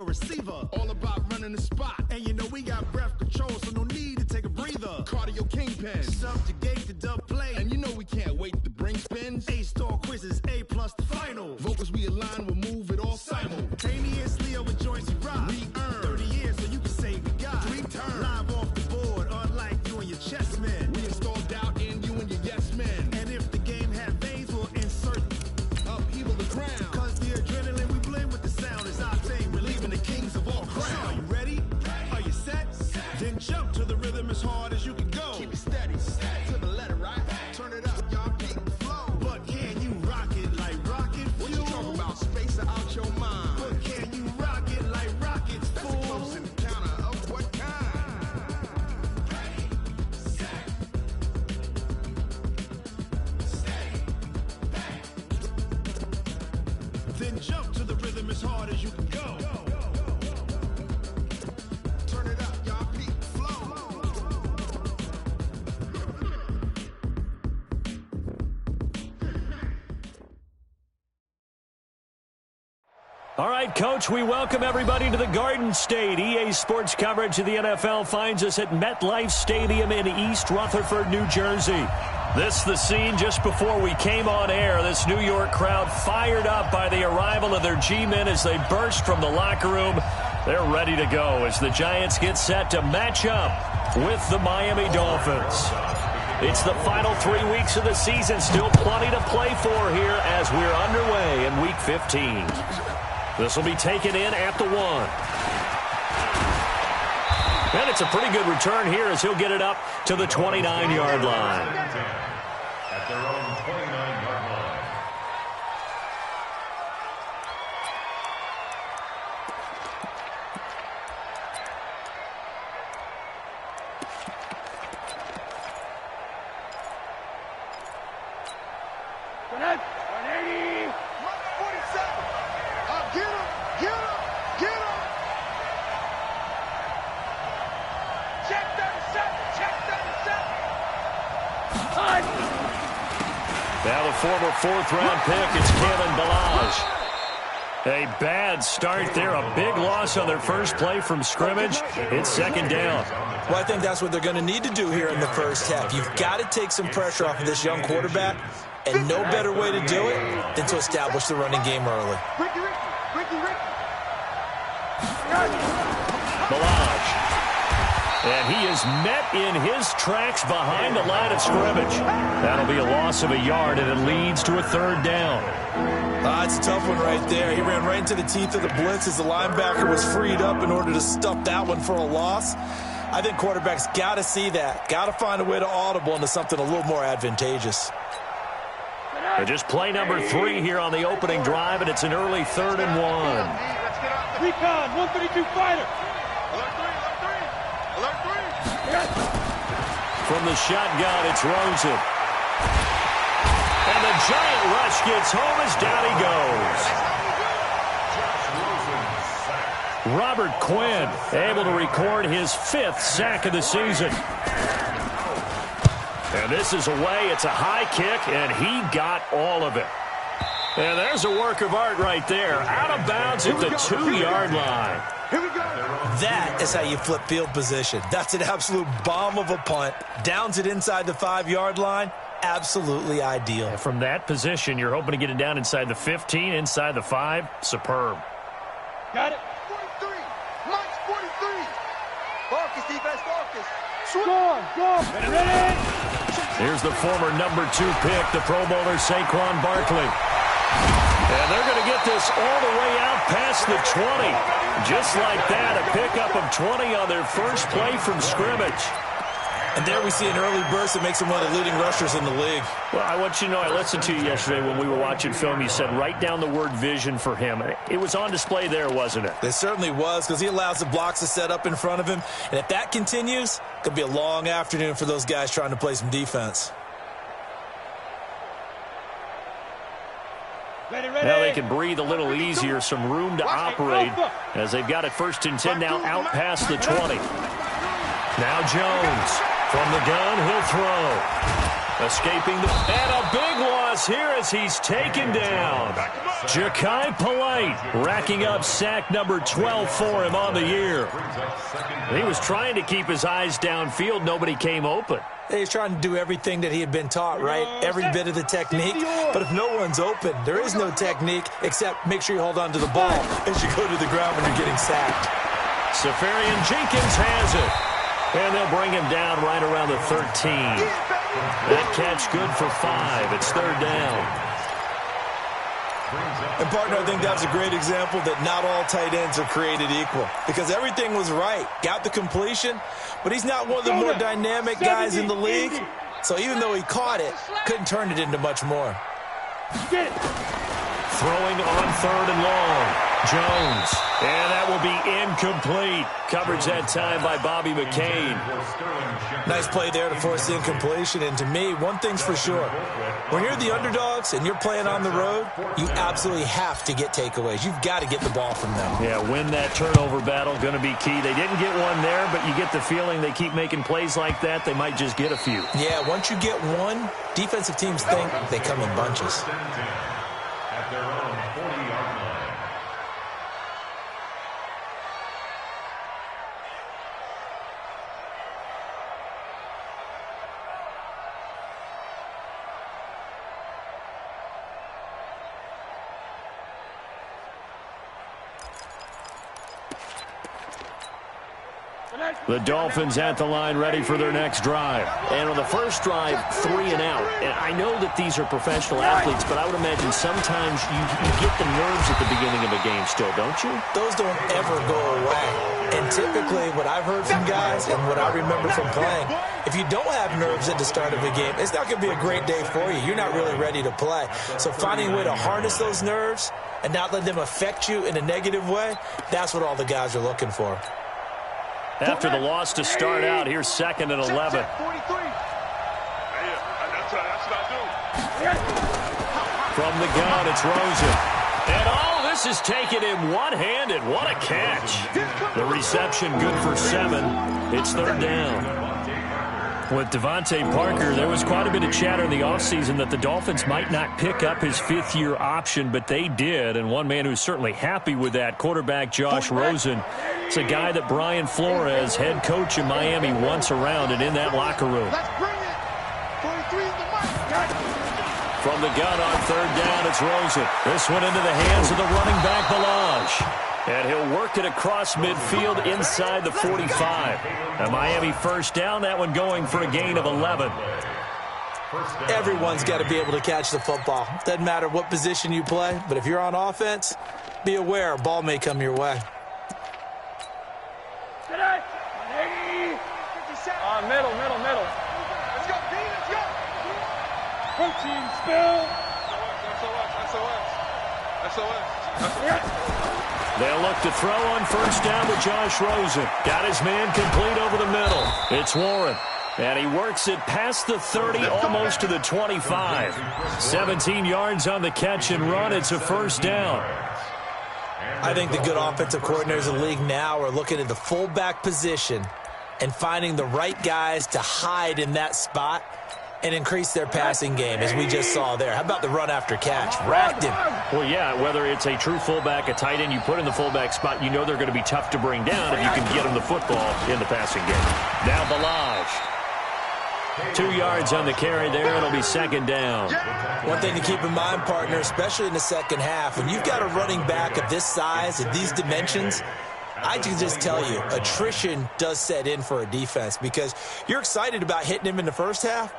Receiver, all about running the spot. And you know we got breath control, so no need to take a breather. Cardio kingpin, subjugate the dub play. And you know we can't wait to bring spins. A-star quizzes, A+ the final. Vocals we align, we'll move it all simultaneously over joints we rock. We earn 30 years, so you can say we got 3 turns. Live off the board, unlike you and your chess men. We install doubt in you and your yes men. And if the game had veins, we'll insert upheaval the ground. Cause the adrenaline we blend with the sound is our thing. Relieving the kings of all crowns. So are you ready? Are you set? Then jump to the rhythm as hard as you can go. Keep it steady, to the letter, right? Turn it up, y'all keep the flow. But can you rock it like rocket fuel? What you talking about? Space out your mind. But can you rock it like rockets, fool? That's a close encounter of what kind? Ready, set, stay back. Then jump to the rhythm as hard as you can go. Turn it up, y'all keep the flow. All right, Coach, we welcome everybody to the Garden State. EA Sports coverage of the NFL finds us at MetLife Stadium in East Rutherford, New Jersey. This the scene just before we came on air. This New York crowd fired up by the arrival of their G-men as they burst from the locker room. They're ready to go as the Giants get set to match up with the Miami Dolphins. It's the final 3 weeks of the season. Still plenty to play for here as we're underway in Week 15. This will be taken in at the 1. And it's a pretty good return here as he'll get it up to the 29-yard line. At their own 29-yard line. Good night. 180. 147. Get him. Get him. Get him. Check 37. Check 37. Now the former 4th-round pick, it's Kalen Ballage. A bad start there, a big loss on their first play from scrimmage. It's 2nd down. Well, I think that's what they're going to need to do here in the first half. You've got to take some pressure off of this young quarterback, and no better way to do it than to establish the running game early. Ballage. And he is met in his tracks behind the line of scrimmage. That'll be a loss of a yard, and it leads to a 3rd down. It's a tough one right there. He ran right into the teeth of the blitz as the linebacker was freed up in order to stuff that one for a loss. I think quarterbacks got to see that. Got to find a way to audible into something a little more advantageous. Just play number 3 here on the opening drive, and it's an early 3rd and 1. Recon, 132 fighter. Alert 3. From the shotgun, it's Rosen. And the giant rush gets home as down he goes. Robert Quinn able to record his 5th sack of the season. And this is away. It's a high kick, and he got all of it. And there's a work of art right there. Out of bounds at the 2-yard line. Here we go. That is how you flip field position. That's an absolute bomb of a punt. Downs it inside the 5-yard line. Absolutely ideal. And from that position, you're hoping to get it down inside the 15, inside the 5. Superb. Got it. 43. Mike's 43. Focus, defense, focus. Score. Go. Ready. Here's the former number 2 pick, the Pro Bowler Saquon Barkley. And they're going to get this all the way out past the 20. Just like that, a pickup of 20 on their first play from scrimmage. And there we see an early burst that makes him one of the leading rushers in the league. Well, I want you to know, I listened to you yesterday when we were watching film. You said write down the word vision for him. It was on display there, wasn't it? It certainly was, because he allows the blocks to set up in front of him. And if that continues, it could be a long afternoon for those guys trying to play some defense. Ready. Now they can breathe a little easier, some room to operate as they've got it 1st and 10 now out past the 20. Now Jones from the gun, he'll throw. Escaping and a big loss here as he's taken down. Ja'Kai Polite racking up sack number 12 for him on the year. He was trying to keep his eyes downfield. Nobody came open. He's trying to do everything that he had been taught, right? Every bit of the technique. But if no one's open, there is no technique except make sure you hold on to the ball as you go to the ground when you're getting sacked. Safarian Jenkins has it. And they'll bring him down right around the 13. That catch good for 5. It's third down. And, partner, I think that was a great example that not all tight ends are created equal because everything was right. Got the completion, but he's not one of the more dynamic guys in the league. So even though he caught it, couldn't turn it into much more. Throwing on third and long. Jones. And that will be incomplete. Coverage that time by Bobby McCain. Nice play there to force the incompletion. And to me, one thing's for sure. When you're the underdogs and you're playing on the road, you absolutely have to get takeaways. You've got to get the ball from them. Yeah, win that turnover battle, going to be key. They didn't get one there, but you get the feeling they keep making plays like that, they might just get a few. Yeah, once you get one, defensive teams think they come in bunches. At their own 40-yard line. The Dolphins at the line ready for their next drive. And on the first drive, 3 and out. And I know that these are professional athletes, but I would imagine sometimes you get the nerves at the beginning of a game still, don't you? Those don't ever go away. And typically what I've heard from guys and what I remember from playing, if you don't have nerves at the start of a game, it's not going to be a great day for you. You're not really ready to play. So finding a way to harness those nerves and not let them affect you in a negative way, that's what all the guys are looking for. After the loss to start out, here's 2nd and 11. That's what I do. From the gun, it's Rosen. And this is taken him one-handed. What a catch. The reception good for 7. It's third down. With Devontae Parker, there was quite a bit of chatter in the offseason that the Dolphins might not pick up his 5th-year option, but they did. And one man who's certainly happy with that, quarterback Josh Rosen. It's a guy that Brian Flores, head coach in Miami, wants around and in that locker room. Let's bring it. 43 is the mark. From the gun on third down, it's Rosen. This one into the hands of the running back, Balaj. And he'll work it across midfield inside the 45. A Miami first down, that one going for a gain of 11. Everyone's got to be able to catch the football. Doesn't matter what position you play, but if you're on offense, be aware a ball may come your way. Middle. Let's go, D, let's go. Protein spill. SOS. They'll look to throw on first down with Josh Rosen. Got his man complete over the middle. It's Warren. And he works it past the 30, almost to the 25. 17 yards on the catch and run. It's a first down. I think the good offensive coordinators in the league now are looking at the fullback position and finding the right guys to hide in that spot and increase their passing game, as we just saw there. How about the run after catch? Racked him. Well, yeah, whether it's a true fullback, a tight end you put in the fullback spot, you know they're going to be tough to bring down if you can get them the football in the passing game. Now Balaj. 2 yards on the carry there. It'll be second down. One thing to keep in mind, partner, especially in the second half, when you've got a running back of this size, of these dimensions, I can just tell you, attrition does set in for a defense because you're excited about hitting him in the first half.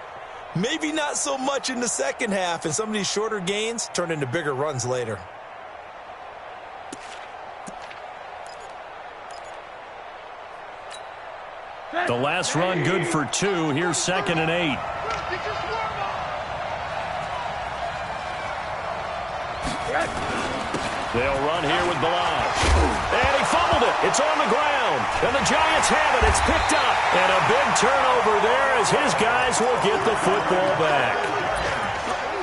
Maybe not so much in the second half, and some of these shorter gains turn into bigger runs later. The last run good for 2. Here's 2nd and 8. They'll run here with Balaj. And he fumbled it. It's on the ground. And the Giants have it. It's picked up. And a big turnover there as his guys will get the football back.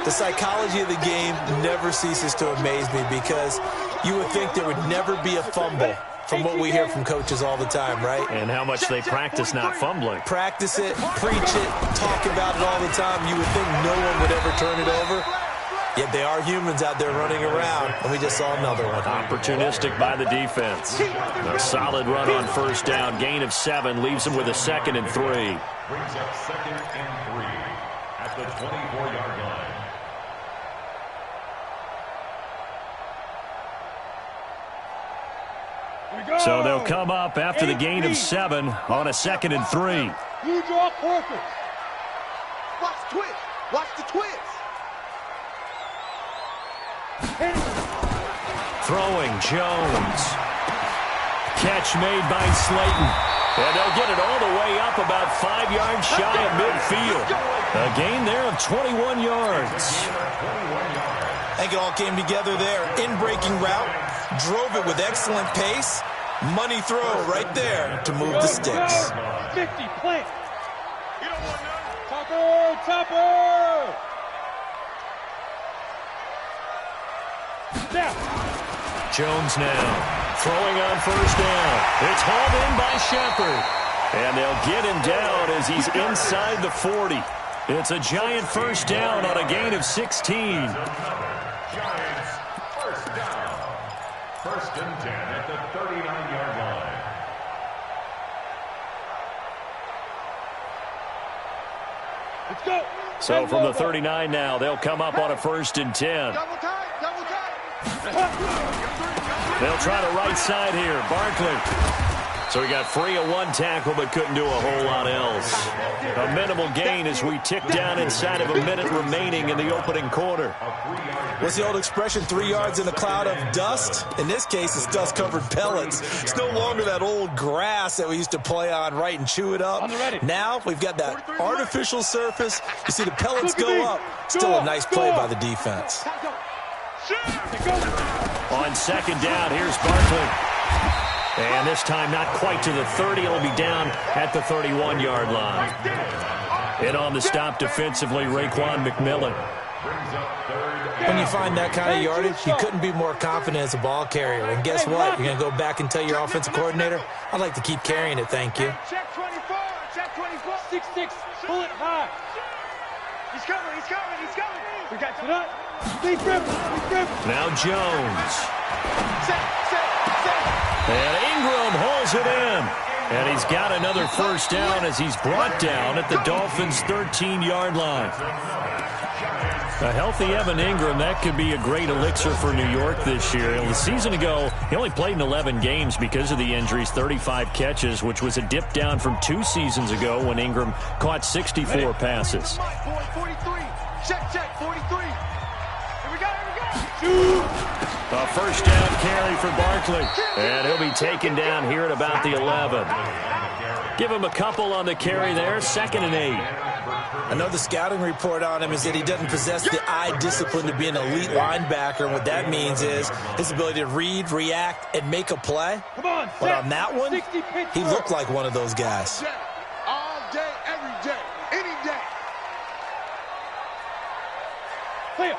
The psychology of the game never ceases to amaze me because you would think there would never be a fumble from what we hear from coaches all the time, right? And how much they practice not fumbling. Practice it, preach it, talk about it all the time. You would think no one would ever turn it over. Yet they are humans out there running around, and we just saw another one. Opportunistic by the defense. A solid run on first down. Gain of 7 leaves him with a 2nd and 3. Brings up 2nd and 3 at the 24-yard line. So they'll come up after the gain of 7 on a 2nd and 3. You draw quarters. Watch the twist. Watch the twist. Throwing Jones. Catch made by Slayton. And they'll get it all the way up about 5 yards shy of midfield. A gain there of 21 yards. I think it all came together there. In-breaking route. Drove it with excellent pace. Money throw right there to move the sticks. 50, plant. You don't want none. Topper, topper. Now. Jones now throwing on first down. It's hauled in by Shepard. And they'll get him down as he's inside the 40. It's a giant first down on a gain of 16. Giants, first down. 1st and 10 at the 39-yard line. Let's go. So from the 39 now, they'll come up on a 1st and 10. Double tight, double tight. They'll try to right side here. Barkley. So he got free of 1 tackle but couldn't do a whole lot else. A minimal gain as we tick down inside of a minute remaining in the opening quarter. What's the old expression, 3 yards in a cloud of dust? In this case, it's dust-covered pellets. It's no longer that old grass that we used to play on, right, and chew it up. Now we've got that artificial surface. You see the pellets go up. Still a nice play by the defense. On 2nd down, here's Barkley. And this time not quite to the 30. It'll be down at the 31-yard line. And on the stop defensively, Raekwon McMillan. When you find that kind of yardage, you couldn't be more confident as a ball carrier. And guess what? You're going to go back and tell your offensive coordinator, I'd like to keep carrying it, thank you. Check 24, check 24. 6-6, pull it high. He's coming, he's coming, he's coming. We got to that. Deep rip, deep rip. Now Jones. Set. And Ingram holds it in. And he's got another first down as he's brought down at the Dolphins' 13-yard line. A healthy Evan Ingram, that could be a great elixir for New York this year. A season ago, he only played in 11 games because of the injuries, 35 catches, which was a dip down from 2 seasons ago when Ingram caught 64 passes. 43. Check, 43. Here we go. A first down carry for Barkley. And he'll be taken down here at about the 11. Give him a couple on the carry there, 2nd and 8. Another scouting report on him is that he doesn't possess the eye discipline to be an elite linebacker. And what that means is his ability to read, react, and make a play. But on that one, he looked like one of those guys. All day, every day, any day. Clear.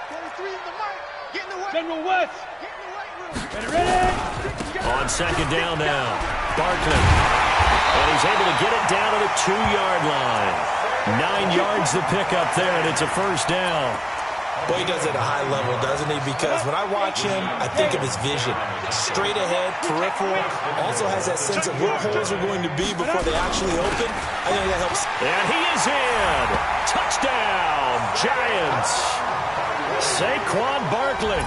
23 in the mic. Get in the way. General West. Get in the weight room. Ready? On 2nd down now, Barkley. And he's able to get it down to the 2-yard line. 9 yards to pick up there, and it's a first down. Well, he does it at a high level, doesn't he? Because when I watch him, I think of his vision. Straight ahead, peripheral. Also has that sense of where holes are going to be before they actually open. I think that helps. And he is in. Touchdown, Giants. Saquon Barkley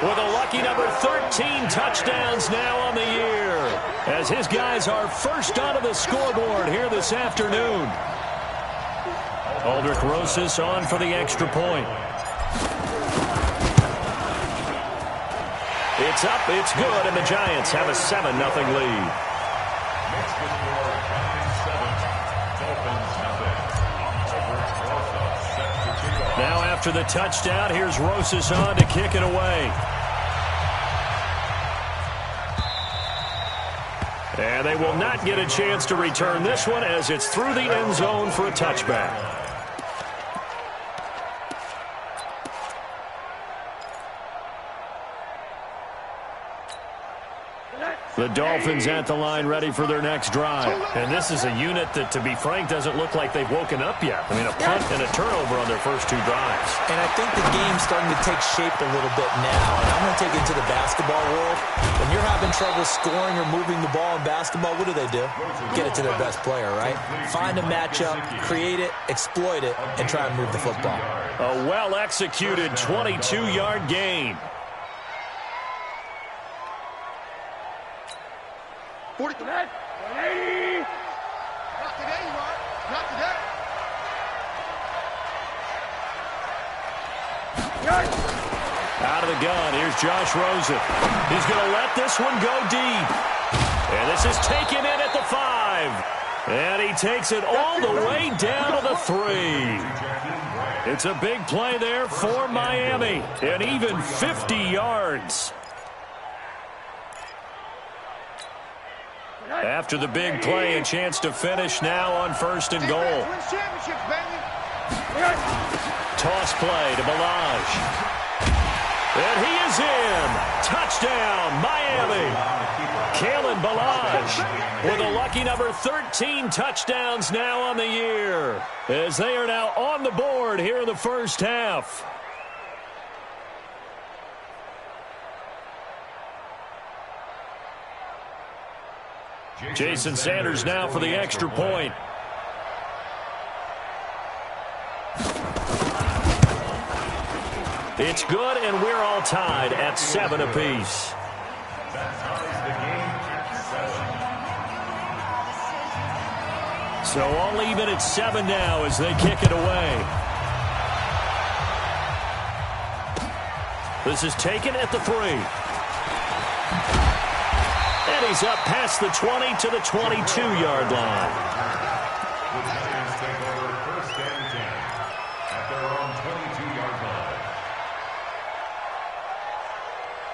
with a lucky number 13 touchdowns now on the year, as his guys are first onto the scoreboard here this afternoon. Aldrich Rosas on for the extra point. It's up, it's good, and the Giants have a 7-0 lead. Now after the touchdown, here's Rosas on to kick it away. And they will not get a chance to return this one as it's through the end zone for a touchback. The Dolphins at the line ready for their next drive. And this is a unit that, to be frank, doesn't look like they've woken up yet. I mean, a punt and a turnover on their first 2 drives. And I think the game's starting to take shape a little bit now. And I'm going to take it to the basketball world. When you're having trouble scoring or moving the ball in basketball, what do? Get it to their best player, right? Find a matchup, create it, exploit it, and try and move the football. A well-executed 22-yard gain. 40 to that. 180. Not today, you are. Not today. Out of the gun, here's Josh Rosen. He's going to let this one go deep. And this is taken in at the 5. And he takes it all the way down to the 3. It's a big play there for Miami. And even 50 yards. After the big play, a chance to finish now on 1st and goal. Toss play to Balaj. And he is in. Touchdown, Miami. Kalen Balaj with a lucky number 13 touchdowns now on the year, as they are now on the board here in the first half. Jason Sanders now for the extra point. It's good, and we're all tied at 7 apiece. So all even at 7 now as they kick it away. This is taken at the 3. And he's up past the 20 to the 22-yard line. The Giants take over 1st and 10 at their own 22-yard line.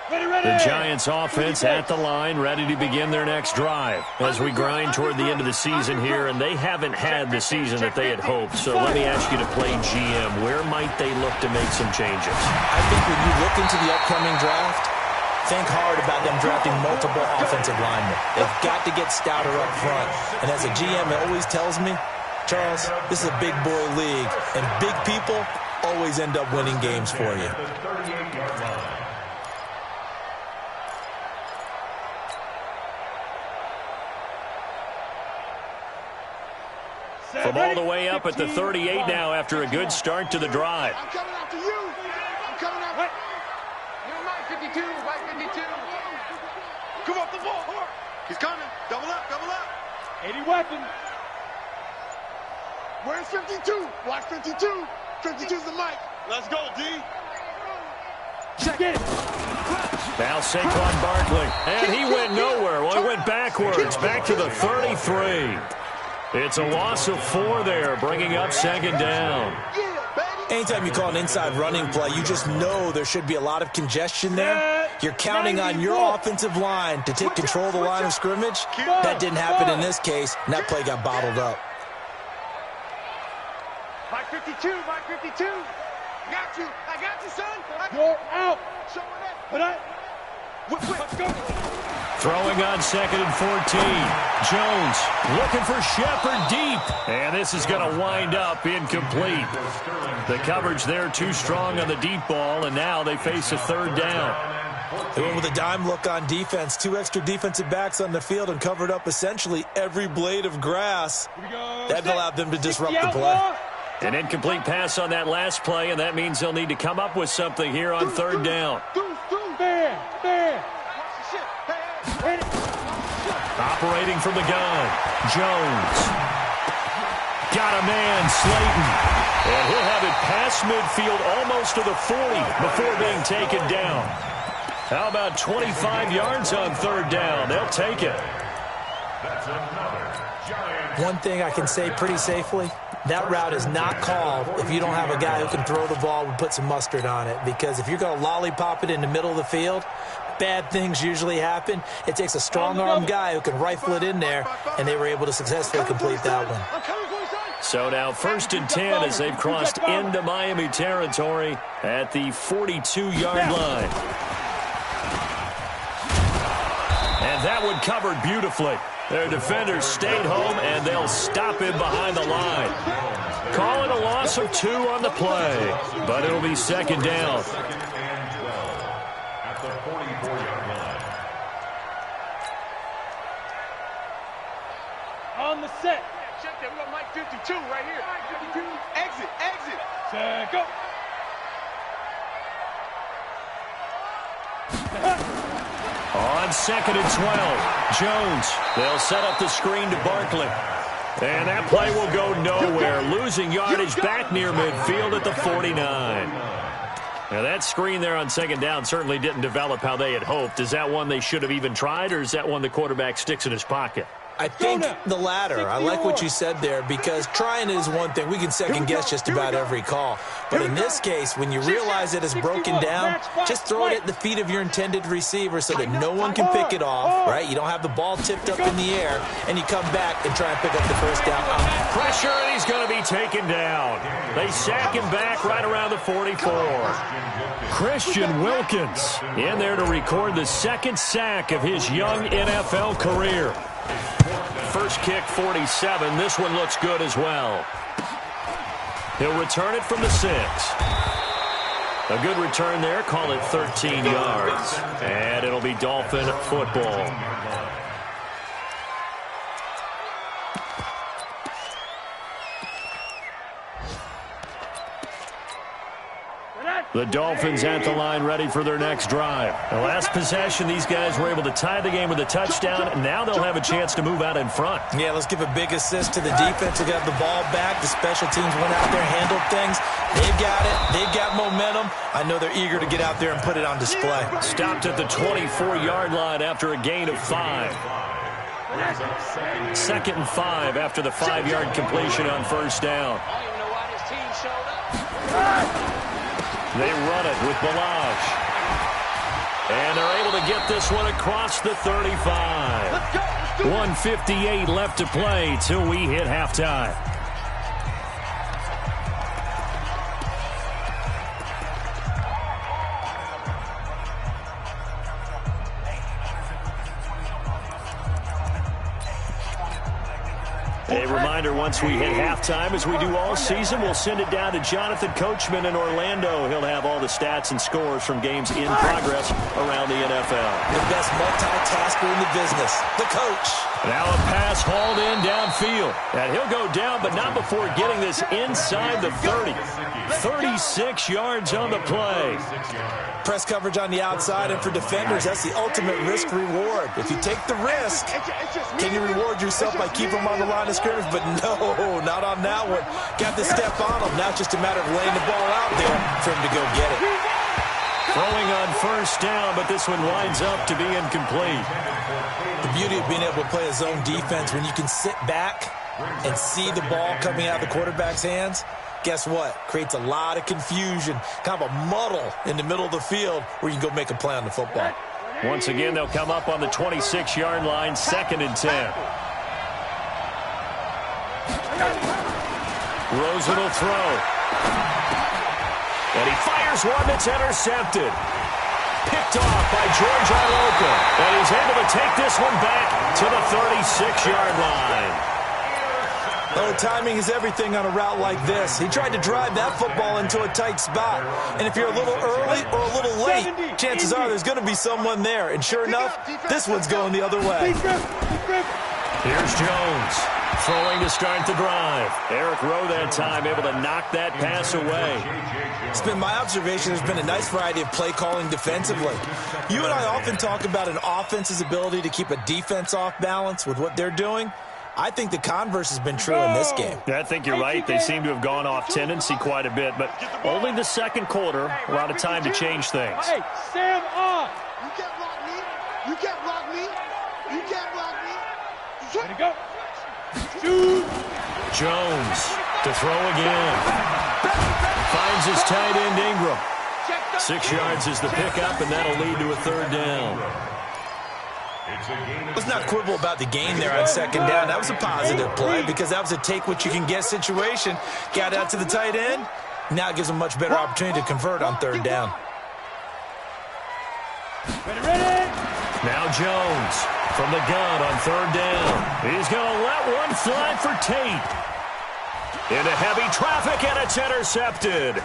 The Giants offense at the line, ready to begin their next drive as we grind toward the end of the season here, and they haven't had the season that they had hoped. So let me ask you to play GM. Where might they look to make some changes? I think when you look into the upcoming draft, think hard about them drafting multiple offensive linemen. They've got to get stouter up front. And as a GM, it always tells me, Charles, this is a big boy league, and big people always end up winning games for you. From all the way up at the 38 now after a good start to the drive. I'm coming after you. I'm coming after you. You're my 52, my 52. Come off the ball. He's coming. Double up, double up. 80 weapon. Where's 52? Watch 52. 52's the mic. Let's go, D. Check it. Now Saquon Barkley. And he went nowhere. Well, he went backwards. Back to the 33. It's a loss of 4 there, bringing up 2nd down. Anytime you call an inside running play, you just know there should be a lot of congestion there. You're counting on your offensive line to take control of the line of scrimmage. That didn't happen in this case, and that play got bottled up. My 52, my 52. I got you, son. You're out. Show it up. Put it. Let's go. Throwing on 2nd and 14. Jones looking for Shepard deep. And this is going to wind up incomplete. The coverage there too strong on the deep ball, and now they face a 3rd down. They went with a dime look on defense. 2 extra defensive backs on the field and covered up essentially every blade of grass. That allowed them to disrupt the play. An incomplete pass on that last play, and that means they'll need to come up with something here on 3rd down. There. Operating from the gun, Jones. Got a man, Slayton. And he'll have it past midfield almost to the 40 before being taken down. How about 25 yards on 3rd down? They'll take it. That's another Giants. One thing I can say pretty safely, that route is not called if you don't have a guy who can throw the ball and put some mustard on it. Because if you're going to lollipop it in the middle of the field, bad things usually happen. It takes a strong-arm guy who can rifle it in there, and they were able to successfully complete that one. So now 1st and 10 as they've crossed into Miami territory at the 42-yard line. And And that one covered beautifully. Their defenders stayed home, and they'll stop him behind the line. Call it a loss of 2 on the play, but it'll be second down. Second and 12 at the 44-yard line. On the set. Check that. We got Mike 52 right here. 52. Exit. Set, go. On second and 12, Jones. They'll set up the screen to Barkley. And that play will go nowhere, losing yardage back near midfield at the 49. Now, that screen there on second down certainly didn't develop how they had hoped. Is that one they should have even tried, or is that one the quarterback sticks in his pocket? I think the latter. I like what you said there, because trying is one thing. We can second-guess just about every call. But in this case, when you realize it is broken down, just throw it at the feet of your intended receiver so that no one can pick it off, right? You don't have the ball tipped up in the air, and you come back and try and pick up the first down. Pressure, and he's going to be taken down. They sack him back right around the 44. Christian Wilkins in there to record the second sack of his young NFL career. First kick, 47. This one looks good as well. He'll return it from the 6. A good return there. Call it 13 yards. And it'll be Dolphin football. The Dolphins at the line, ready for their next drive. The last possession, these guys were able to tie the game with a touchdown. Now they'll have a chance to move out in front. Yeah, let's give a big assist to the defense. They got the ball back. The special teams went out there, handled things. They've got it. They've got momentum. I know they're eager to get out there and put it on display. Stopped at the 24-yard line after a gain of 5. Second and 5 after the 5-yard completion on first down. I don't even know why this team showed up. They run it with Balaj. And they're able to get this one across the 35. 1:58 left to play till we hit halftime. A reminder, once we hit halftime, as we do all season, we'll send it down to Jonathan Coachman in Orlando. He'll have all the stats and scores from games in progress around the NFL. The best multitasker in the business, the coach. Now a pass hauled in downfield. And he'll go down, but not before getting this inside the 30. 36 yards on the play. Press coverage on the outside, and for defenders, that's the ultimate risk-reward. If you take the risk, can you reward yourself by keeping them on the line of scrimmage? But no, not on that one. Got to step on them. Now it's just a matter of laying the ball out there for him to go get it. Throwing on first down, but this one winds up to be incomplete. The beauty of being able to play a zone defense, when you can sit back and see the ball coming out of the quarterback's hands, guess what? Creates a lot of confusion, kind of a muddle in the middle of the field where you can go make a play on the football. Once again, they'll come up on the 26-yard line, 2nd and 10. Rosen will throw. And he fires one that's intercepted. Picked off by George Iloka. And he's able to take this one back to the 36-yard line. Oh, timing is everything on a route like this. He tried to drive that football into a tight spot. And if you're a little early or a little late, chances are there's going to be someone there. And sure enough, this one's going the other way. Here's Jones throwing to start the drive. Eric Rowe that time able to knock that pass away. It's been my observation there's been a nice variety of play calling defensively. You and I often talk about an offense's ability to keep a defense off balance with what they're doing. I think the converse has been true in this game. Yeah, I think you're right. They seem to have gone off tendency quite a bit, but only the second quarter, a lot of time to change things. Hey, Sam on. You can't block me. You can't block me. You can't block me. Ready to go. Shoot. Jones to throw again. Finds his tight end Ingram. 6 yards is the pickup, and that'll lead to a third down. Let's not quibble about the gain there on second down. That was a positive play because that was a take-what-you-can-get situation. Got out to the tight end. Now it gives them a much better opportunity to convert on third down. Ready. Now Jones From the gun on third down. He's going to let one fly for Tate. Into heavy traffic, and it's intercepted.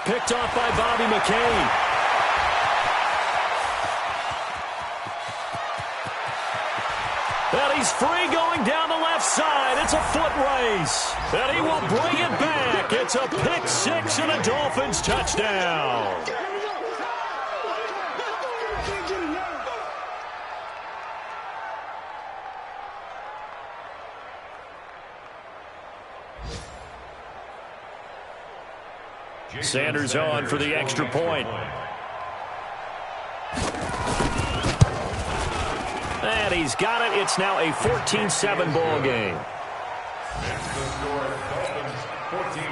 Picked off by Bobby McCain. And he's free going down the left side. It's a foot race. And he will bring it back. It's a pick six and a Dolphins touchdown. Sanders on for the extra point. And he's got it. It's now a 14-7 ball game. That's the score. Dolphins 14,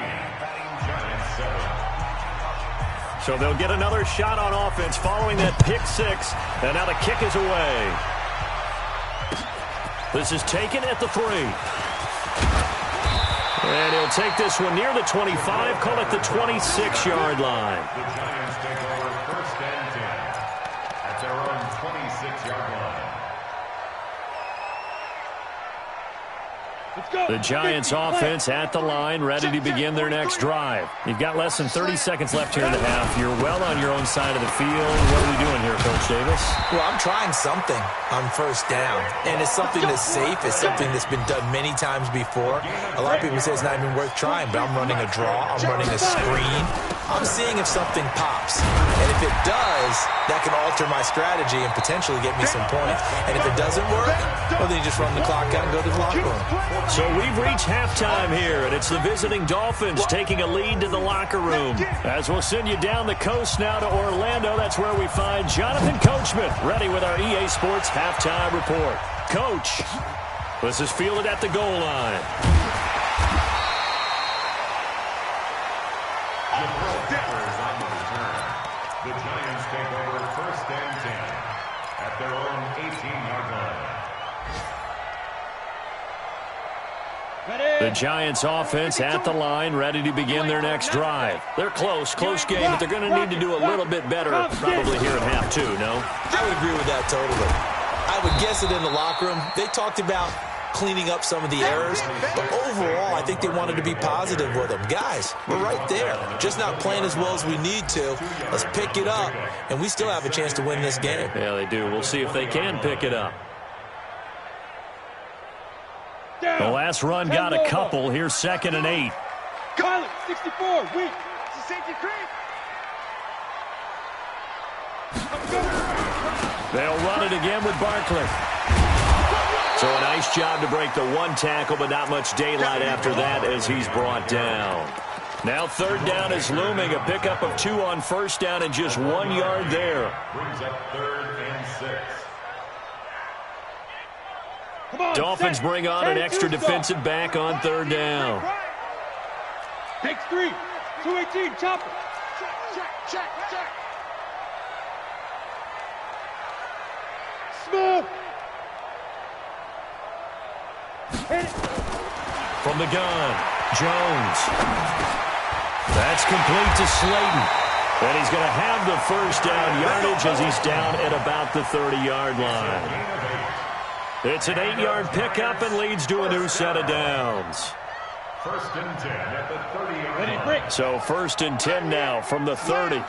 Giants 7. So they'll get another shot on offense following that pick six. And now the kick is away. This is taken at the 3. And he'll take this one near the 25, call it the 26-yard line. The Giants take over first and 10 at their own 26-yard line. Let's go. The Giants offense at the line, ready to begin their next drive. You've got less than 30 seconds left here in the half. You're well on your own side of the field. What are we doing here, Coach Davis? Well, I'm trying something on first down, and it's something that's safe. It's something that's been done many times before. A lot of people say it's not even worth trying, but I'm running a draw. I'm running a screen. I'm seeing if something pops. And if it does, that can alter my strategy and potentially get me some points. And if it doesn't work, well, then you just run the clock out and go to the locker room. So we've reached halftime here, and it's the visiting Dolphins taking a lead to the locker room. As we'll send you down the coast now to Orlando, that's where we find Jonathan Coachman, ready with our EA Sports halftime report. Coach, this is fielded at the goal line. On the return. The Giants take over first and 10 at their own 18-yard line. The Giants offense at the line, ready to begin their next drive. They're close game, but they're going to need to do a little bit better probably here in half two, no? I would agree with that totally. I would guess it in the locker room. They talked about cleaning up some of the errors, but overall, I think they wanted to be positive with them. Guys, we're right there. Just not playing as well as we need to. Let's pick it up, and we still have a chance to win this game. Yeah, they do. We'll see if they can pick it up. The last run got a couple. Here's 2nd and 8. Collins, 64, weak. It's a safety creep. They'll run it again with Barkley. So a nice job to break the one tackle, but not much daylight after that as he's brought down. Now 3rd down is looming. A pickup of 2 on 1st down and just 1 yard there. Brings up 3rd and 6. Dolphins bring on an extra defensive back on 3rd down. Takes 3. 218, chopper. Check. Smith. From the gun, Jones. That's complete to Slayton. And he's going to have the 1st down yardage as he's down at about the 30-yard line. It's an 8-yard pickup and leads to a new set of downs. 1st and 10 at the 30-yard line. So 1st and 10 now from the 30. Slam.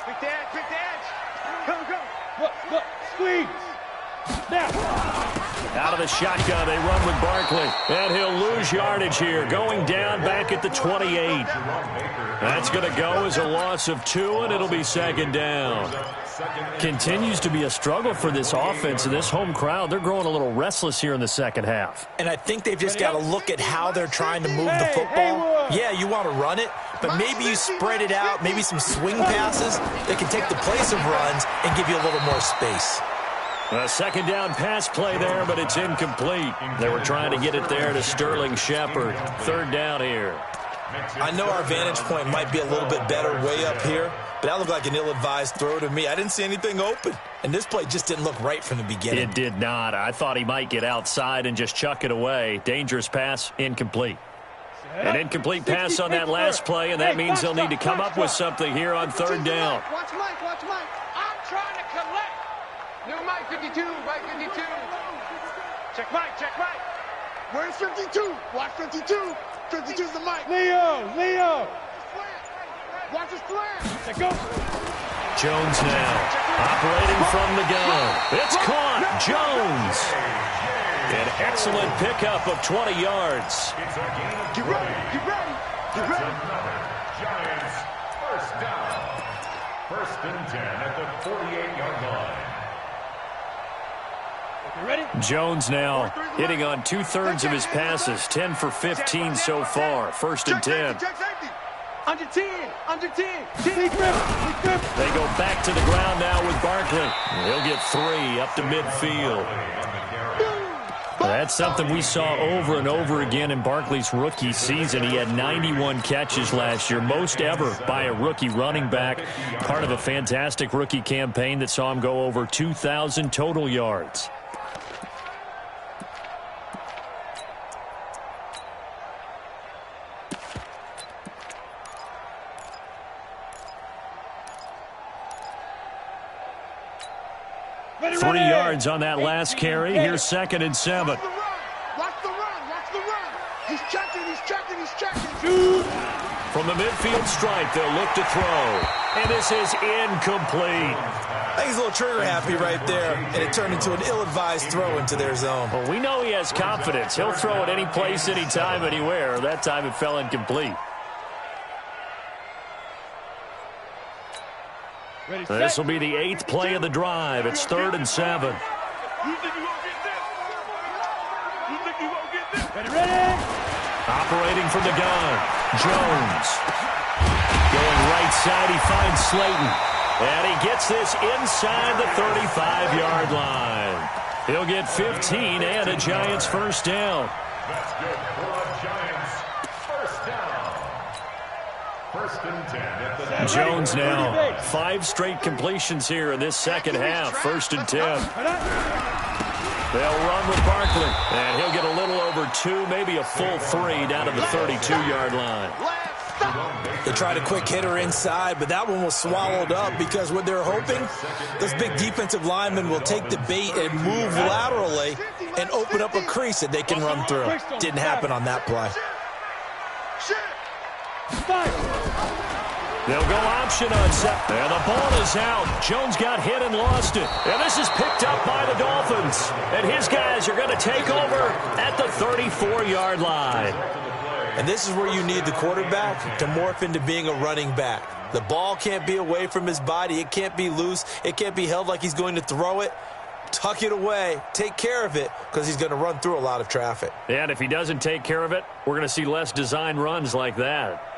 Quick to edge. Go. Look, squeeze. Now. Out of the shotgun, they run with Barkley. And he'll lose yardage here, going down back at the 28. That's going to go as a loss of 2, and it'll be 2nd down. Continues to be a struggle for this offense and this home crowd. They're growing a little restless here in the 2nd half. And I think they've just got to look at how they're trying to move the football. Yeah, you want to run it, but maybe you spread it out, maybe some swing passes that can take the place of runs and give you a little more space. A 2nd down pass play there, but it's incomplete. They were trying to get it there to Sterling Shepard. 3rd down here. I know our vantage point might be a little bit better way up here, but that looked like an ill-advised throw to me. I didn't see anything open, and this play just didn't look right from the beginning. It did not. I thought he might get outside and just chuck it away. Dangerous pass, incomplete. An incomplete pass on that last play, and that means they'll need to come up with something here on 3rd down. Watch Mike. I'm trying to collect. New Mike 52, Mike 52. Check Mike, check Mike. Where's 52? Watch 52. 52's the mic. Leo. Watch his slam. Let go. Jones now, operating from the gun. It's caught. Jones. An excellent pickup of 20 yards. Get ready. That's another Giants first down. 1st and 10 at the 48-yard line. You ready? Jones now hitting on 2/3 of his passes, 10 for 15 so far. 1st and 10. Check safety. Under 10. Big grip. They go back to the ground now with Barkley. He'll get 3 up to midfield. That's something we saw over and over again in Barkley's rookie season. He had 91 catches last year, most ever by a rookie running back. Part of a fantastic rookie campaign that saw him go over 2,000 total yards. Ready. 3 yards on that last carry. Here's 2nd and 7. Watch the run. He's checking. From the midfield stripe, they'll look to throw. And this is incomplete. I think he's a little trigger happy right there, and it turned into an ill-advised throw into their zone. Well, we know he has confidence. He'll throw it any place, anytime, anywhere. That time it fell incomplete. This will be the 8th play of the drive. It's 3rd and 7. Ready. Operating from the gun, Jones. Going right side, he finds Slayton. And he gets this inside the 35-yard line. He'll get 15 and a Giants first down. That's good for a Giants first down. 1st and 10 at the Jones now, 5 straight completions here in this second half. 1st and 10. They'll run with Barkley, and he'll get a little over 2, maybe a full 3 down to the 32-yard line. They tried a quick hitter inside, but that one was swallowed up because what they're hoping, this big defensive lineman will take the bait and move laterally and open up a crease that they can run through. Didn't happen on that play. They'll go option on set. And the ball is out. Jones got hit and lost it. And this is picked up by the Dolphins. And his guys are going to take over at the 34-yard line. And this is where you need the quarterback to morph into being a running back. The ball can't be away from his body. It can't be loose. It can't be held like he's going to throw it. Tuck it away. Take care of it because he's going to run through a lot of traffic. And if he doesn't take care of it, we're going to see less design runs like that.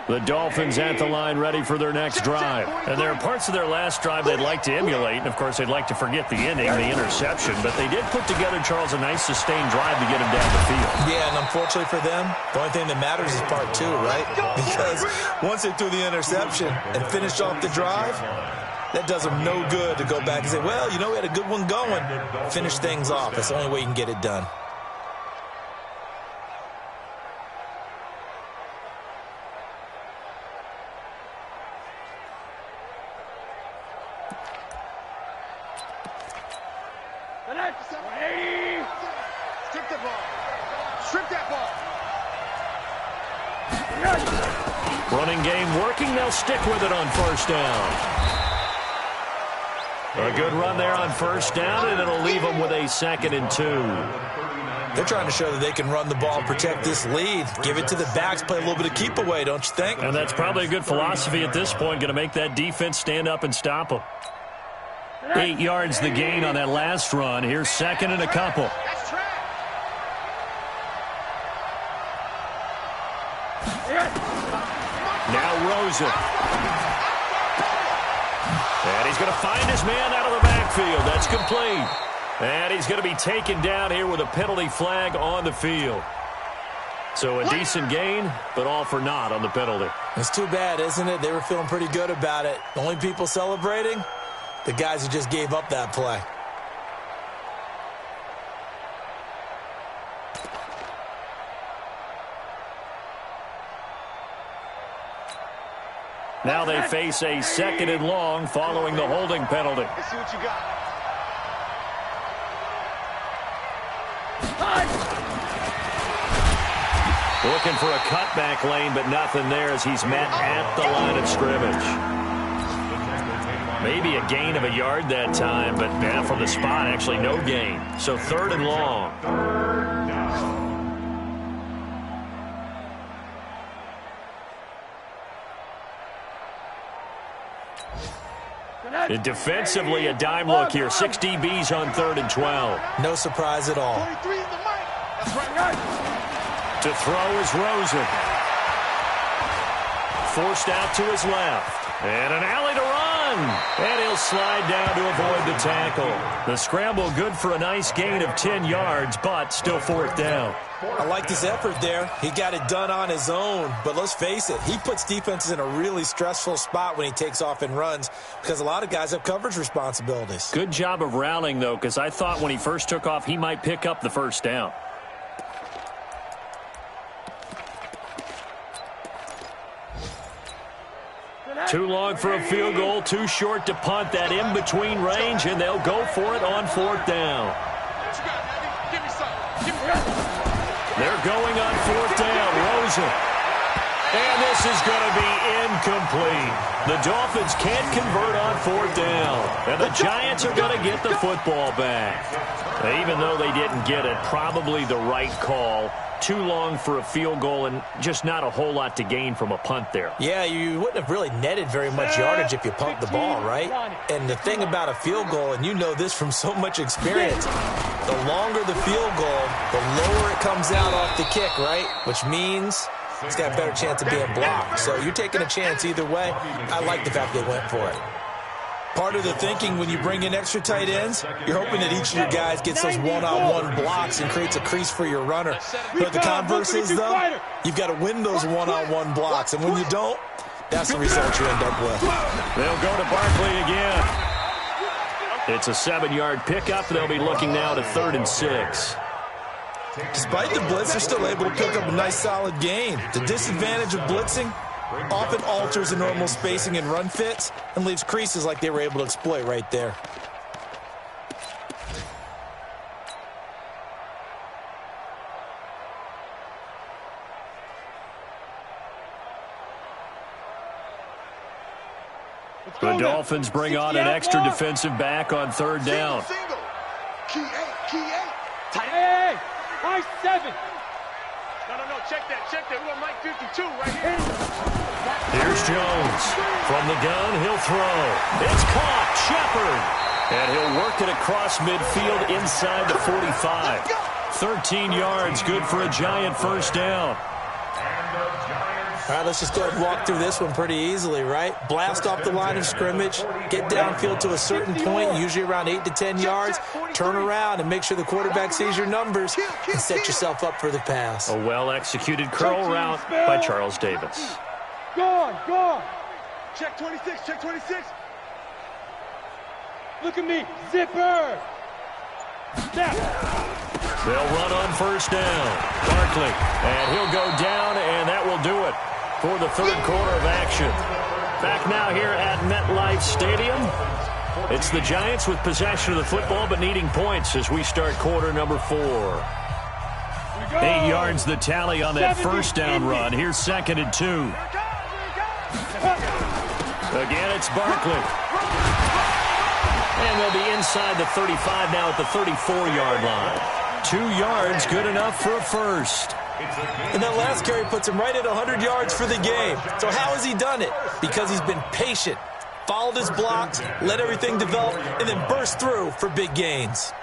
The Dolphins at the line ready for their next drive. And there are parts of their last drive they'd like to emulate. And, of course, they'd like to forget the ending, the interception. But they did put together, Charles, a nice sustained drive to get him down the field. Yeah, and unfortunately for them, the only thing that matters is part 2, right? Because once they threw the interception and finished off the drive, that does them no good to go back and say, well, you know, we had a good one going. Finish things off. That's the only way you can get it done. Strip that ball. Running game working. They'll stick with it on 1st down. A good run there on 1st down, and it'll leave them with a 2nd and 2. They're trying to show that they can run the ball and protect this lead. Give it to the backs, play a little bit of keep away, don't you think? And that's probably a good philosophy at this point. Going to make that defense stand up and stop them. 8 yards the gain on that last run. Here's 2nd and a couple. Now Rosen. And he's going to find his man out of the backfield. That's complete. And he's going to be taken down here with a penalty flag on the field. So a decent gain, but all for naught on the penalty. It's too bad, isn't it? They were feeling pretty good about it. The only people celebrating, the guys who just gave up that play. Now they face a 2nd and long following the holding penalty. Let's see what you got. Looking for a cutback lane, but nothing there as he's met at the line of scrimmage. Maybe a gain of a yard that time, but from the spot, actually no gain. So 3rd and long. And defensively, a dime look here. 6 DBs on 3rd and 12. No surprise at all. 23 is the mic. That's right. To throw is Rosen. Forced out to his left. And an alley to run. And he'll slide down to avoid the tackle. The scramble good for a nice gain of 10 yards, but still 4th down. I like his effort there. He got it done on his own. But let's face it, he puts defenses in a really stressful spot when he takes off and runs because a lot of guys have coverage responsibilities. Good job of rallying, though, because I thought when he first took off, he might pick up the 1st down. Too long for a field goal, too short to punt. That in-between range, and they'll go for it on 4th down. They're going on 4th down. Rosen. And this is going to be incomplete. The Dolphins can't convert on 4th down. And the Giants are going to get the football back. Even though they didn't get it, probably the right call. Too long for a field goal and just not a whole lot to gain from a punt there. Yeah, you wouldn't have really netted very much yardage if you pumped the ball, right? And the thing about a field goal, and you know this from so much experience, the longer the field goal, the lower it comes out off the kick, right? Which means it's got a better chance of being blocked. So you're taking a chance either way. I like the fact they went for it. Part of the thinking when you bring in extra tight ends, you're hoping that each of your guys gets those one-on-one blocks and creates a crease for your runner. But the converse is, though, you've got to win those one-on-one blocks. And when you don't, that's the result you end up with. They'll go to Barkley again. It's a 7-yard pickup. They'll be looking now to 3rd and 6. Despite the blitz, they're still able to pick up a nice, solid gain. The disadvantage of blitzing often alters the normal spacing and run fits and leaves creases like they were able to exploit right there. The Dolphins bring on an extra defensive back on 3rd down. Key 8. Hey, high 7. No, check that. We got Mike 52 right here. Here's Jones. From the gun, he'll throw. It's caught. Shepard. And he'll work it across midfield inside the 45. 13 yards, good for a Giant 1st down. All right, let's just go ahead and walk through this one pretty easily, right? Blast off the line of scrimmage, get downfield to a certain point, usually around 8 to 10 yards, turn around and make sure the quarterback sees your numbers and set yourself up for the pass. A well-executed curl route by Charles Davis. Go on. Check 26. Look at me. Zipper. Snap. They'll run on 1st down. Barkley. And he'll go down, and that will do it for the 3rd quarter of action. Back now here at MetLife Stadium. It's the Giants with possession of the football, but needing points as we start quarter number 4. 8 yards the tally on that 1st down run. Here's 2nd and 2. Again, it's Barkley. And they'll be inside the 35 now at the 34-yard line. 2 yards, good enough for a 1st. And that last carry puts him right at 100 yards for the game. So how has he done it? Because he's been patient, followed his blocks, let everything develop, and then burst through for big gains.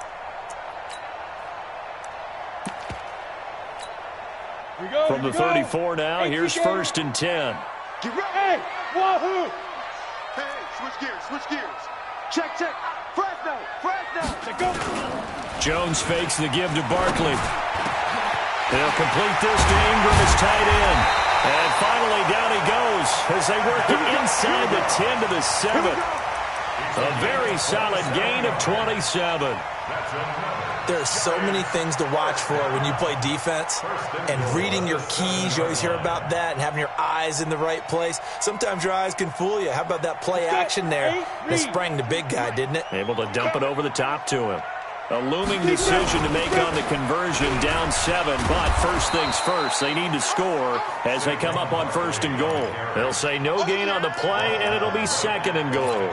From the 34 now, here's 1st and 10. Get ready. Hey, wahoo. Hey, switch gears. Check. Fresno. Go. Jones fakes the give to Barkley. They'll complete this to Ingram as tight end. And finally down he goes as they work it inside the 10 to the 7. A very solid gain of 27. There are so many things to watch for when you play defense, and reading your keys, you always hear about that, and having your eyes in the right place. Sometimes your eyes can fool you. How about that play action there? It sprang the big guy, didn't it? Able to dump it over the top to him. A looming decision to make on the conversion, down 7, but first things first, they need to score as they come up on 1st and goal. They'll say no gain on the play, and it'll be 2nd and goal.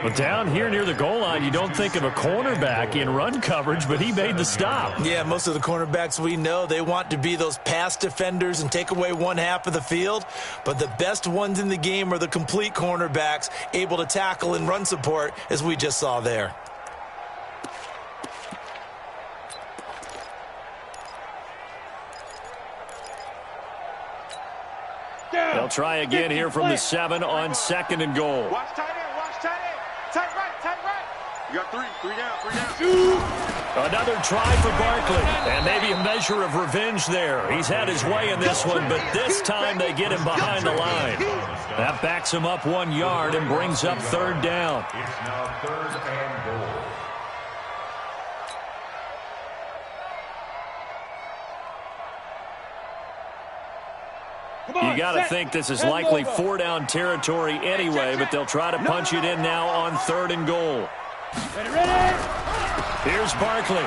But down here near the goal line, you don't think of a cornerback in run coverage, but he made the stop. Yeah, most of the cornerbacks we know, they want to be those pass defenders and take away one half of the field. But the best ones in the game are the complete cornerbacks, able to tackle and run support, as we just saw there. They'll try again here from the 7 on 2nd and goal. Watch tight end, watch tight end. Tight right. You got three down. Another try for Barkley, and maybe a measure of revenge there. He's had his way in this one, but this time they get him behind the line. That backs him up 1 yard and brings up 3rd down. It's now 3rd and goal. You got to think this is likely 4-down territory anyway, but they'll try to punch it in now on 3rd and goal. Here's Barkley.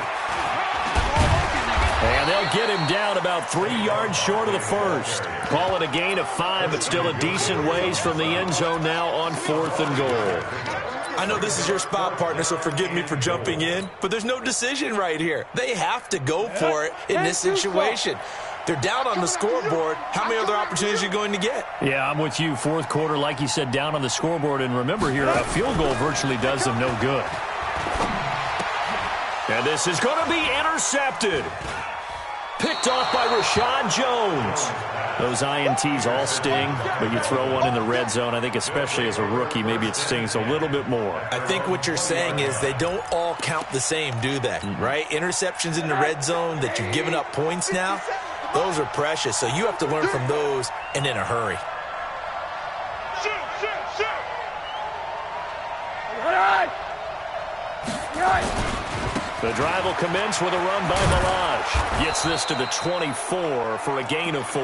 And they'll get him down about 3 yards short of the first. Call it a gain of 5, but still a decent ways from the end zone now on 4th and goal. I know this is your spot, partner, so forgive me for jumping in, but there's no decision right here. They have to go for it in this situation. They're down on the scoreboard. How many other opportunities are you going to get? Yeah, I'm with you. 4th quarter, like you said, down on the scoreboard. And remember here, a field goal virtually does them no good. And this is going to be intercepted. Picked off by Rashad Jones. Those INTs all sting, but you throw one in the red zone, I think especially as a rookie, maybe it stings a little bit more. I think what you're saying is they don't all count the same, do they? Right? Interceptions in the red zone that you've given up points now, those are precious, so you have to learn from those and in a hurry. The drive will commence with a run by Malaj. Gets this to the 24 for a gain of 4.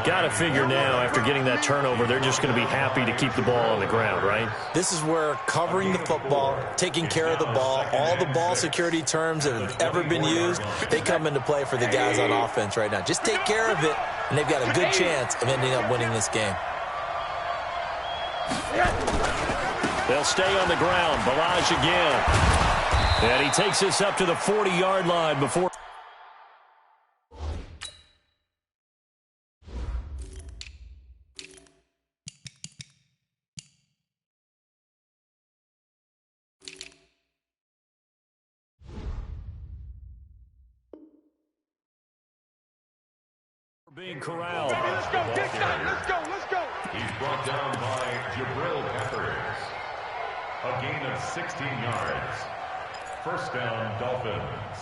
Got to figure now, after getting that turnover, they're just going to be happy to keep the ball on the ground, right? This is where covering the football, taking care of the ball, all the ball security terms that have ever been used, they come into play for the guys on offense right now. Just take care of it, and they've got a good chance of ending up winning this game. They'll stay on the ground. Balaj again. And he takes this up to the 40-yard line before. Being corralled. Let's go. He's brought down by Jabril Peppers. A gain of 16 yards. 1st down, Dolphins.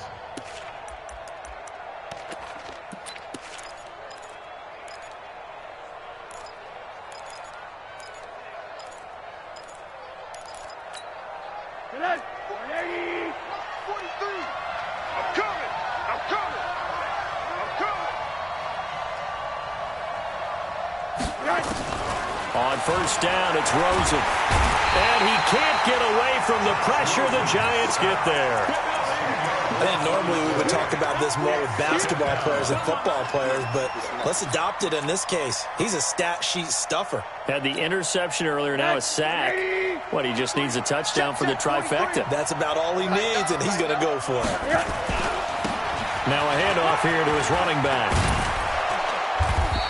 On 1st down, it's Rosen. And he can't get away from the pressure. The Giants get there. I think normally we would talk about this more with basketball players and football players, but let's adopt it in this case. He's a stat sheet stuffer. Had the interception earlier, now a sack. What, he just needs a touchdown for the trifecta. That's about all he needs, and he's going to go for it. Now a handoff here to his running back.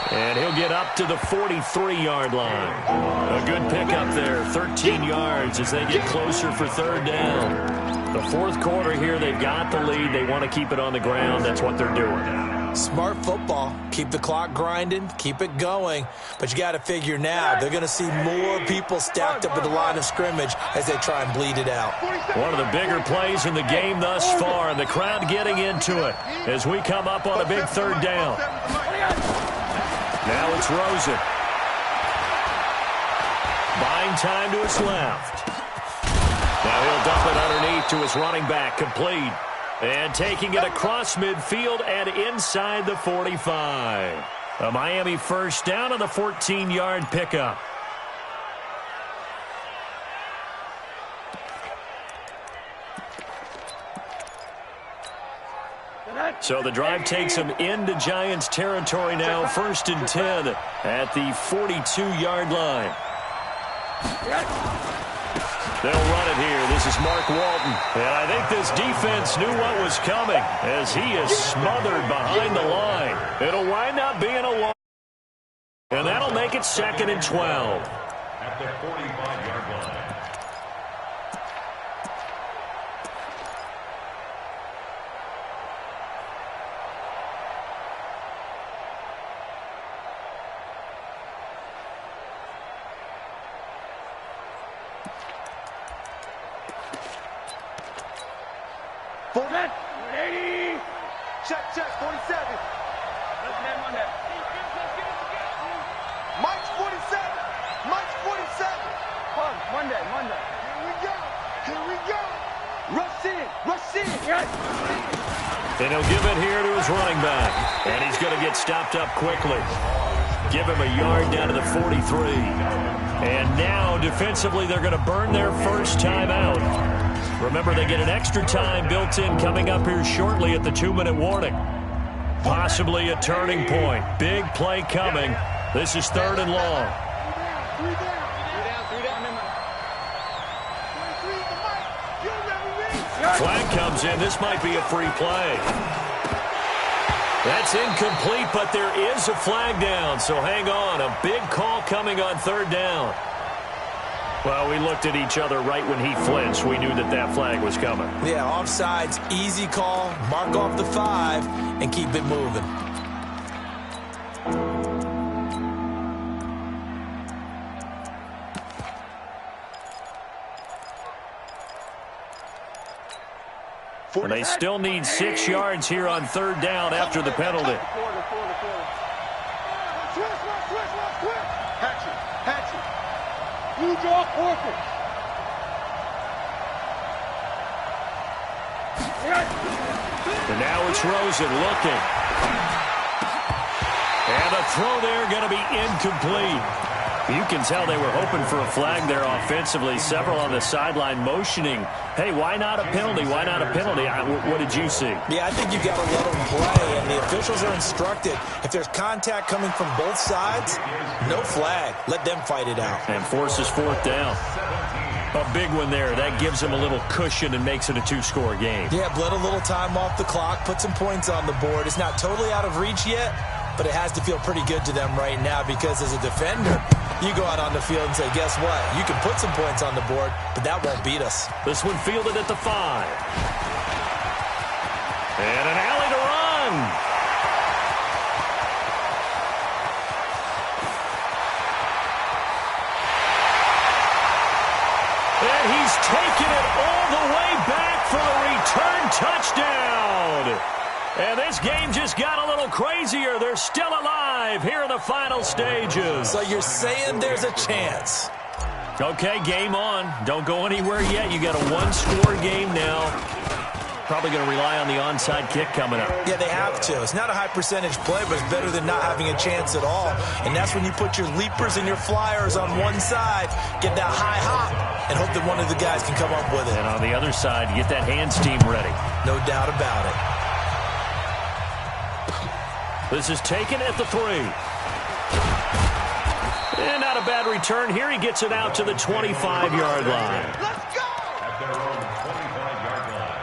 And he'll get up to the 43-yard line. A good pickup there, 13 yards as they get closer for 3rd down. The 4th quarter here, they've got the lead. They want to keep it on the ground. That's what they're doing. Smart football. Keep the clock grinding. Keep it going. But you got to figure now, they're going to see more people stacked up at the line of scrimmage as they try and bleed it out. One of the bigger plays in the game thus far, and the crowd getting into it as we come up on a big 3rd down. Now it's Rosen. Buying time to his left. Now he'll dump it underneath to his running back, complete. And taking it across midfield and inside the 45. A Miami first down on the 14-yard pickup. So the drive takes him into Giants territory now, 1st and 10 at the 42-yard line. They'll run it here. This is Mark Walton. And I think this defense knew what was coming as he is smothered behind the line. It'll wind up being a long. And that'll make it 2nd and 12. At the 45-yard line. Fullback, 180. Check, 47. Mike's 47. Mike's 47. Monday. Here we go. Rush in. And he'll give it here to his running back. And he's going to get stopped up quickly. Give him a yard down to the 43. And now, defensively, they're going to burn their first time out. Remember, they get an extra time built in coming up here shortly at the 2-minute warning. Possibly a turning point. Big play coming. This is 3rd and long. Three down. Flag comes in. This might be a free play. That's incomplete, but there is a flag down, so hang on. A big call coming on 3rd down. Well, we looked at each other right when he flinched. We knew that flag was coming. Yeah, offsides, easy call. Mark off the 5 and keep it moving. And they still need 6 yards here on 3rd down after the penalty. Hatchet. You draw forfeit. And now it's Rosen looking. And a throw there going to be incomplete. You can tell they were hoping for a flag there offensively. Several on the sideline motioning, hey, why not a penalty? Why not a penalty? What did you see? Yeah, I think you've got to let them play, and the officials are instructed. If there's contact coming from both sides, no flag. Let them fight it out. And forces 4th down. A big one there. That gives them a little cushion and makes it a 2-score game. Yeah, bled a little time off the clock, put some points on the board. It's not totally out of reach yet, but it has to feel pretty good to them right now because as a defender, you go out on the field and say, guess what? You can put some points on the board, but that won't beat us. This one fielded at the 5. And an alley to run. And he's taken it all the way back for a return touchdown. And this game just got a little crazier. They're still alive here in the final stages. So you're saying there's a chance. Okay, game on. Don't go anywhere yet. You got a 1-score game now. Probably going to rely on the onside kick coming up. Yeah, they have to. It's not a high percentage play, but it's better than not having a chance at all. And that's when you put your leapers and your flyers on one side, get that high hop, and hope that one of the guys can come up with it. And on the other side, get that hands team ready. No doubt about it. This is taken at the 3. And not a bad return here. He gets it out to the 25-yard line. Let's go! At their own 25-yard line.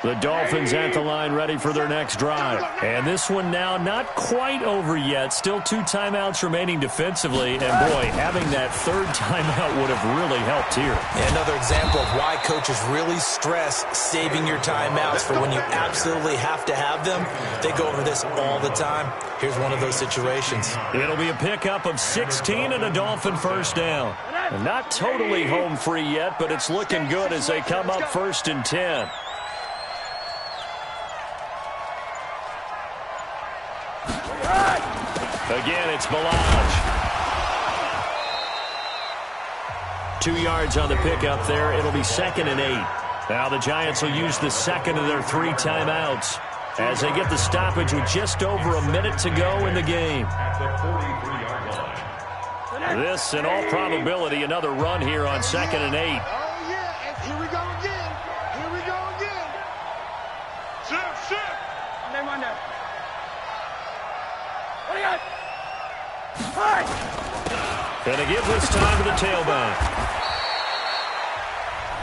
The Dolphins at the line ready for their next drive. And this one now not quite over yet. Still 2 timeouts remaining defensively. And, boy, having that 3rd timeout would have really helped here. Yeah, another example of why coaches really stress saving your timeouts for when you absolutely have to have them. They go over this all the time. Here's one of those situations. It'll be a pickup of 16 and a Dolphin first down. And not totally home free yet, but it's looking good as they come up 1st and 10. Again, it's Balaj. 2 yards on the pickup there. It'll be 2nd and 8. Now the Giants will use the second of their 3 timeouts as they get the stoppage with just over a minute to go in the game. This, in all probability, another run here on 2nd and 8. Oh, yeah. And here we go again. Here we go again. Shift. Name on there. What do you got? Gonna give this time to the tailback.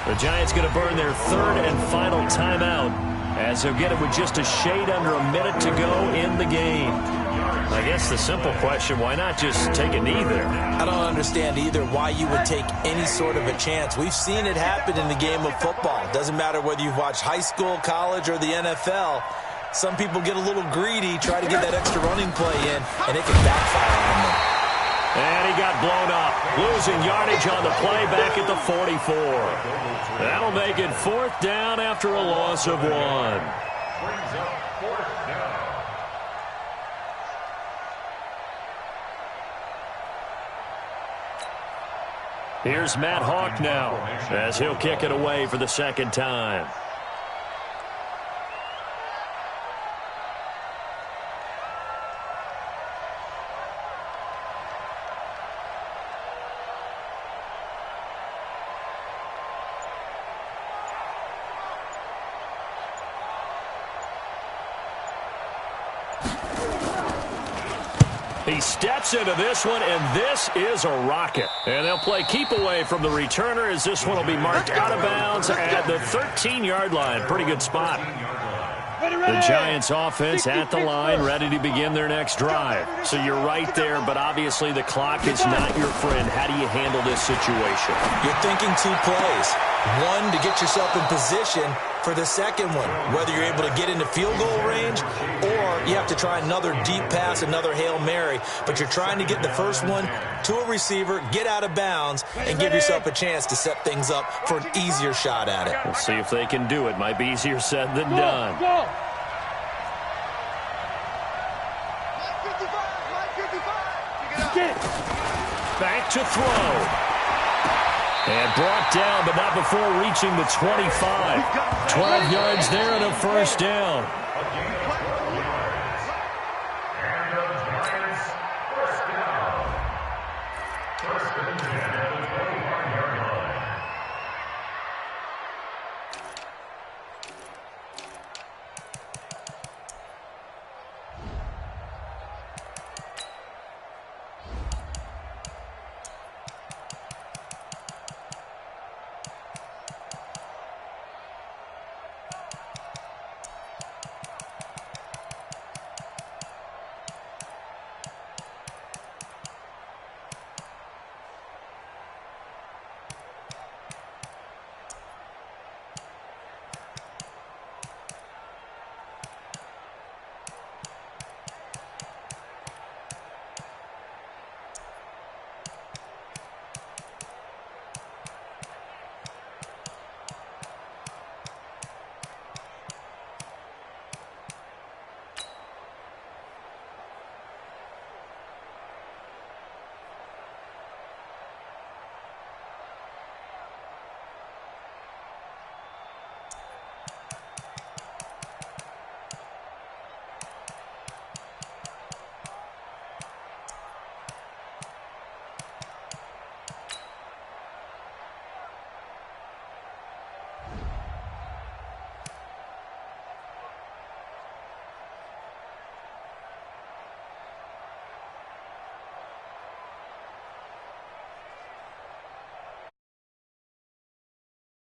The Giants going to burn their 3rd and final timeout as they'll get it with just a shade under a minute to go in the game. I guess the simple question, why not just take a knee there? I don't understand either why you would take any sort of a chance. We've seen it happen in the game of football. It doesn't matter whether you've watched high school, college, or the NFL. Some people get a little greedy, try to get that extra running play in, and it can backfire on them. And he got blown up, losing yardage on the play back at the 44. That'll make it 4th down after a loss of 1. Brings up 4th down. Here's Matt Hawk now as he'll kick it away for the 2nd time. He steps into this one, and this is a rocket. And they'll play keep away from the returner as this one will be marked out of bounds at the 13-yard line. Pretty good spot. The Giants offense at the line, ready to begin their next drive. So you're right there, but obviously the clock is not your friend. How do you handle this situation? You're thinking 2 plays. One, to get yourself in position for the second one, whether you're able to get into field goal range or you have to try another deep pass, another Hail Mary. But you're trying to get the first one to a receiver, get out of bounds, and give yourself a chance to set things up for an easier shot at it. We'll see if they can do it. Might be easier said than done. Go. Back to throw. And brought down, but not before reaching the 25. 12 yards there and a 1st down.